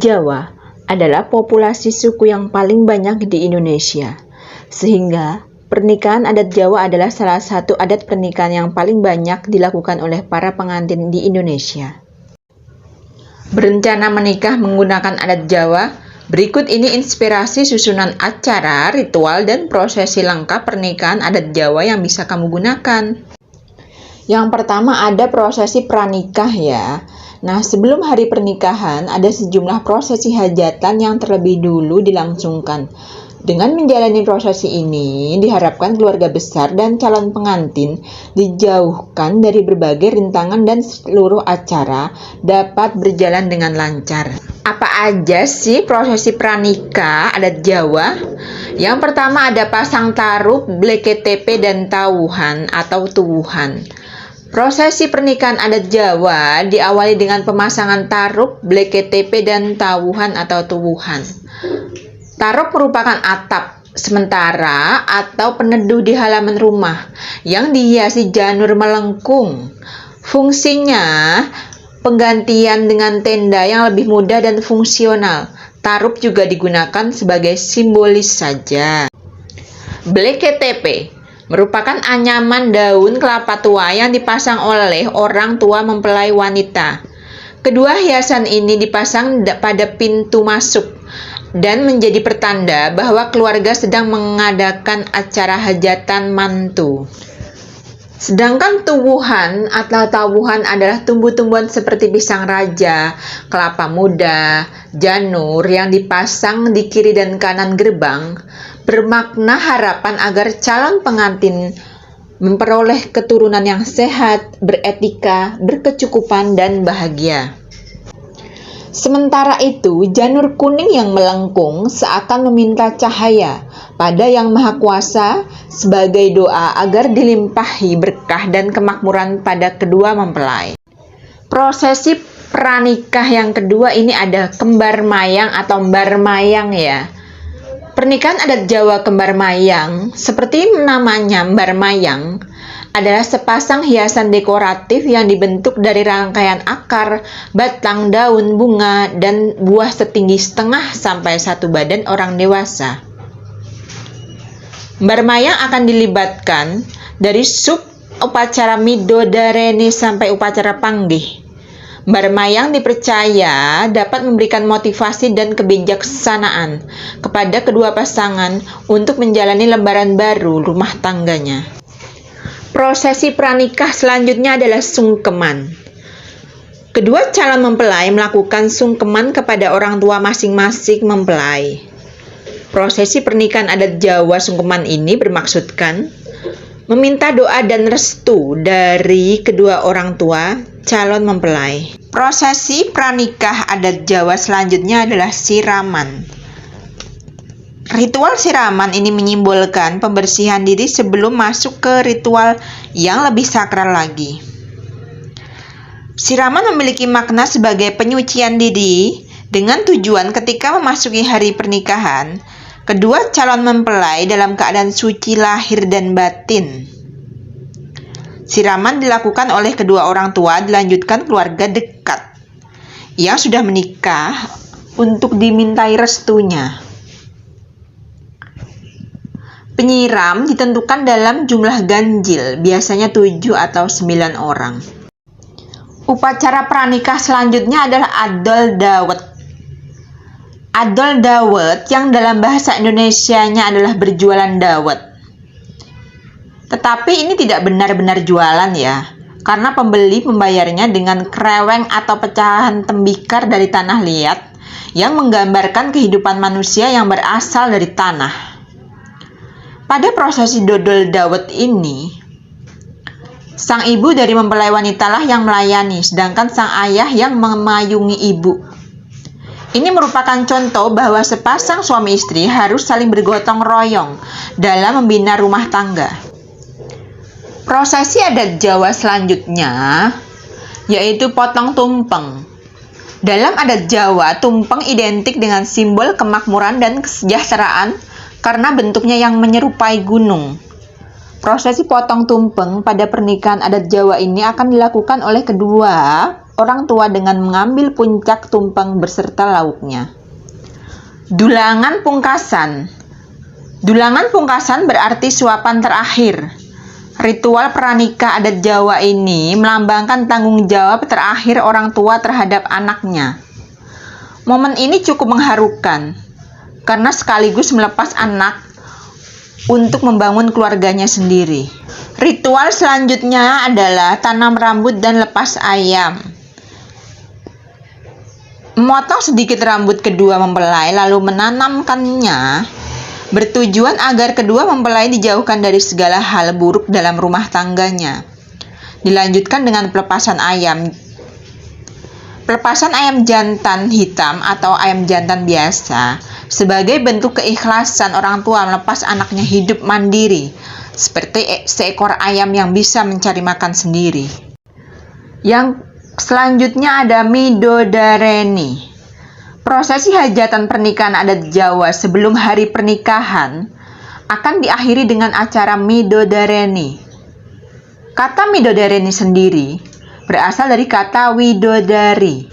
Jawa adalah populasi suku yang paling banyak di Indonesia, sehingga pernikahan adat Jawa adalah salah satu adat pernikahan yang paling banyak dilakukan oleh para pengantin di Indonesia. Berencana menikah menggunakan adat Jawa? Berikut ini inspirasi susunan acara, ritual, dan prosesi lengkap pernikahan adat Jawa yang bisa kamu gunakan. Yang pertama ada prosesi pranikah ya. Nah, sebelum hari pernikahan, ada sejumlah prosesi hajatan yang terlebih dulu dilangsungkan. Dengan menjalani prosesi ini, diharapkan keluarga besar dan calon pengantin dijauhkan dari berbagai rintangan dan seluruh acara dapat berjalan dengan lancar. Apa aja sih prosesi pranikah adat Jawa? Yang pertama ada pasang tarup, bleketepe, dan tawuhan atau tuwuhan. Prosesi pernikahan adat Jawa diawali dengan pemasangan tarup, bleketepe, dan tawuhan atau tuwuhan. Tarup merupakan atap sementara atau peneduh di halaman rumah yang dihiasi janur melengkung. Fungsinya penggantian dengan tenda yang lebih mudah dan fungsional. Tarup juga digunakan sebagai simbolis saja. Bleketepe merupakan anyaman daun kelapa tua yang dipasang oleh orang tua mempelai wanita. Kedua hiasan ini dipasang pada pintu masuk dan menjadi pertanda bahwa keluarga sedang mengadakan acara hajatan mantu. Sedangkan tuwuhan atau tawuhan adalah tumbuh-tumbuhan seperti pisang raja, kelapa muda, janur yang dipasang di kiri dan kanan gerbang, bermakna harapan agar calon pengantin memperoleh keturunan yang sehat, beretika, berkecukupan, dan bahagia. Sementara itu, janur kuning yang melengkung seakan meminta cahaya pada Yang Maha Kuasa sebagai doa agar dilimpahi berkah dan kemakmuran pada kedua mempelai. Prosesi pranikah yang kedua ini ada kembar mayang atau mbar mayang ya. Pernikahan adat Jawa kembar mayang, seperti namanya mbar mayang, adalah sepasang hiasan dekoratif yang dibentuk dari rangkaian akar, batang, daun, bunga, dan buah setinggi setengah sampai satu badan orang dewasa. Mbar mayang akan dilibatkan dari sub upacara midodareni sampai upacara panggih. Mbar mayang dipercaya dapat memberikan motivasi dan kebijaksanaan kepada kedua pasangan untuk menjalani lembaran baru rumah tangganya. Prosesi pranikah selanjutnya adalah sungkeman. Kedua calon mempelai melakukan sungkeman kepada orang tua masing-masing mempelai. Prosesi pernikahan adat Jawa sungkeman ini bermaksudkan meminta doa dan restu dari kedua orang tua calon mempelai. Prosesi pranikah adat Jawa selanjutnya adalah siraman. Ritual siraman ini menyimbolkan pembersihan diri sebelum masuk ke ritual yang lebih sakral lagi. Siraman memiliki makna sebagai penyucian diri dengan tujuan ketika memasuki hari pernikahan, kedua calon mempelai dalam keadaan suci lahir dan batin. Siraman dilakukan oleh kedua orang tua dilanjutkan keluarga dekat yang sudah menikah untuk dimintai restunya. Penyiram ditentukan dalam jumlah ganjil, biasanya 7 atau 9 orang. Upacara pranikah selanjutnya adalah adol dawet. Adol dawet yang dalam bahasa Indonesianya adalah berjualan dawet. Tetapi ini tidak benar-benar jualan ya, karena pembeli membayarnya dengan kreweng atau pecahan tembikar dari tanah liat yang menggambarkan kehidupan manusia yang berasal dari tanah. Pada prosesi dodol dawet ini, sang ibu dari mempelai wanita lah yang melayani, sedangkan sang ayah yang memayungi ibu. Ini merupakan contoh bahwa sepasang suami istri harus saling bergotong royong dalam membina rumah tangga. Prosesi adat Jawa selanjutnya yaitu potong tumpeng. Dalam adat Jawa, tumpeng identik dengan simbol kemakmuran dan kesejahteraan karena bentuknya yang menyerupai gunung. Prosesi potong tumpeng pada pernikahan adat Jawa ini akan dilakukan oleh kedua orang tua dengan mengambil puncak tumpeng beserta lauknya. Dulangan pungkasan. Dulangan pungkasan berarti suapan terakhir. Ritual pranikah adat Jawa ini melambangkan tanggung jawab terakhir orang tua terhadap anaknya. Momen ini cukup mengharukan karena sekaligus melepas anak untuk membangun keluarganya sendiri. Ritual selanjutnya adalah tanam rambut dan lepas ayam. Memotong sedikit rambut kedua mempelai lalu menanamkannya bertujuan agar kedua mempelai dijauhkan dari segala hal buruk dalam rumah tangganya. Dilanjutkan dengan pelepasan ayam. Pelepasan ayam jantan hitam atau ayam jantan biasa sebagai bentuk keikhlasan orang tua melepas anaknya hidup mandiri seperti seekor ayam yang bisa mencari makan sendiri. Yang selanjutnya ada Midodareni. Prosesi hajatan pernikahan adat Jawa sebelum hari pernikahan akan diakhiri dengan acara Midodareni. Kata Midodareni sendiri berasal dari kata widodari,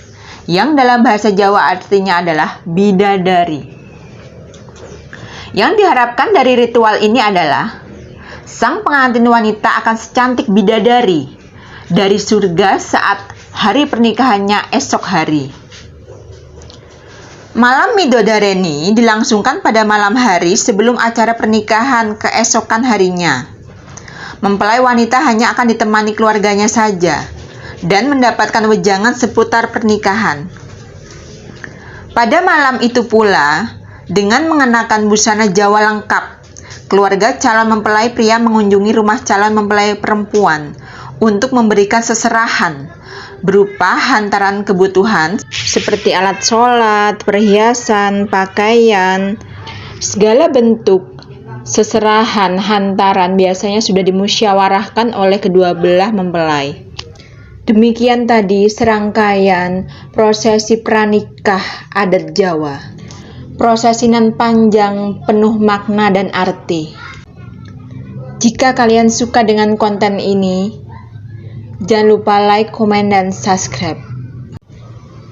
yang dalam bahasa Jawa artinya adalah bidadari. Yang diharapkan dari ritual ini adalah sang pengantin wanita akan secantik bidadari dari surga saat hari pernikahannya esok hari. Malam Midodareni dilangsungkan pada malam hari sebelum acara pernikahan keesokan harinya. Mempelai wanita hanya akan ditemani keluarganya saja dan mendapatkan wejangan seputar pernikahan. Pada malam itu pula, dengan mengenakan busana Jawa lengkap, keluarga calon mempelai pria mengunjungi rumah calon mempelai perempuan untuk memberikan seserahan berupa hantaran kebutuhan seperti alat sholat, perhiasan, pakaian, segala bentuk seserahan hantaran biasanya sudah dimusyawarahkan oleh kedua belah mempelai. Demikian tadi serangkaian prosesi pranikah adat Jawa. Prosesi nan panjang, penuh makna dan arti. Jika kalian suka dengan konten ini, jangan lupa like, komen, dan subscribe.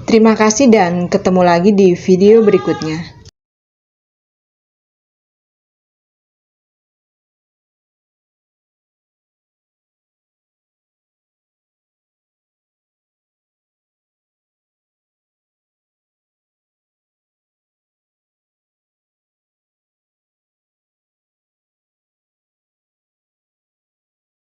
Terima kasih dan ketemu lagi di video berikutnya.